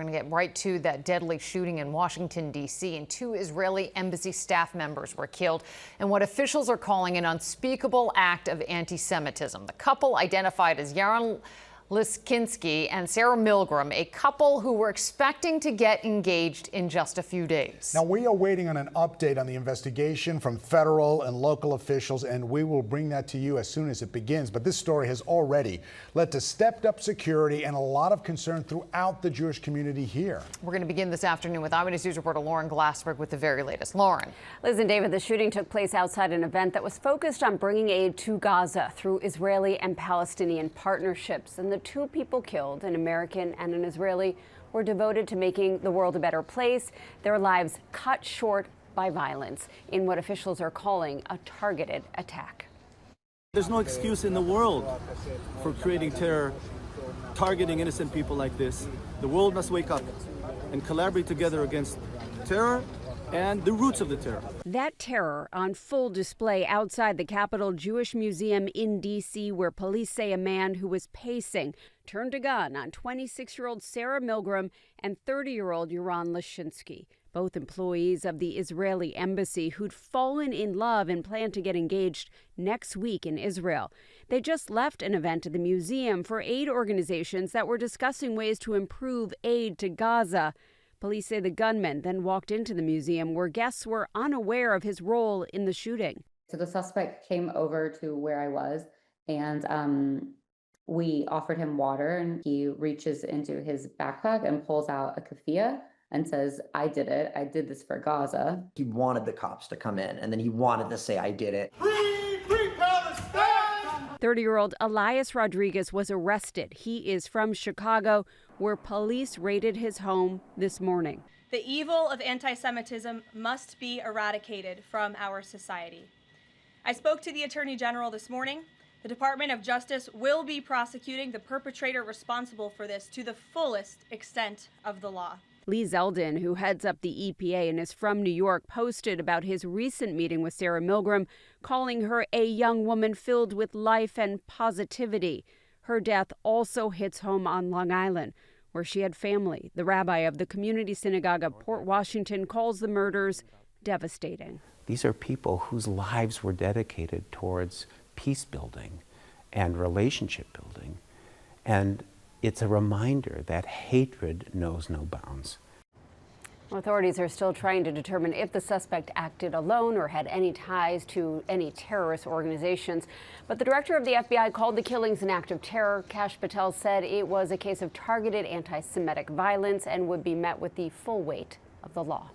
We're going to get right to that deadly shooting in Washington, D.C., and 2 Israeli embassy staff members were killed in what officials are calling an unspeakable act of anti-Semitism. The couple, identified as Yaron Liskinsky and Sarah Milgram, a couple who were expecting to get engaged in just a few days. Now, we are waiting on an update on the investigation from federal and local officials, and we will bring that to you as soon as it begins. But this story has already led to stepped-up security and a lot of concern throughout the Jewish community here. We're going to begin this afternoon with Eyewitness News reporter Lauren Glassberg with the very latest. Lauren. Liz and David, the shooting took place outside an event that was focused on bringing aid to Gaza through Israeli and Palestinian partnerships. And the 2 people killed, an American and an Israeli, were devoted to making the world a better place, their lives cut short by violence in what officials are calling a targeted attack. There's no excuse in the world for creating terror, targeting innocent people like this. The world must wake up and collaborate together against terror and the roots of the terror. That terror on full display outside the Capitol Jewish Museum in D.C., where police say a man who was pacing turned a gun on 26-year-old Sarah Milgram and 30-year-old Yaron Liskinsky, both employees of the Israeli embassy who'd fallen in love and planned to get engaged next week in Israel. They just left an event at the museum for aid organizations that were discussing ways to improve aid to Gaza. Police say the gunman then walked into the museum where guests were unaware of his role in the shooting. So the suspect came over to where I was, and we offered him water, and he reaches into his backpack and pulls out a keffiyeh and says, "I did it. I did this for Gaza." He wanted the cops to come in, and then he wanted to say, "I did it." Free Palestine! 30-year-old Elias Rodriguez was arrested. He is from Chicago, where police raided his home this morning. The evil of anti-Semitism must be eradicated from our society. I spoke to the Attorney General this morning. The Department of Justice will be prosecuting the perpetrator responsible for this to the fullest extent of the law. Lee Zeldin, who heads up the EPA and is from New York, posted about his recent meeting with Sarah Milgram, calling her a young woman filled with life and positivity. Her death also hits home on Long Island, where she had family. The rabbi of the community synagogue of Port Washington calls the murders devastating. These are people whose lives were dedicated towards peace building and relationship building. And it's a reminder that hatred knows no bounds. Authorities are still trying to determine if the suspect acted alone or had any ties to any terrorist organizations. But the director of the FBI called the killings an act of terror. Kash Patel said it was a case of targeted anti-Semitic violence and would be met with the full weight of the law.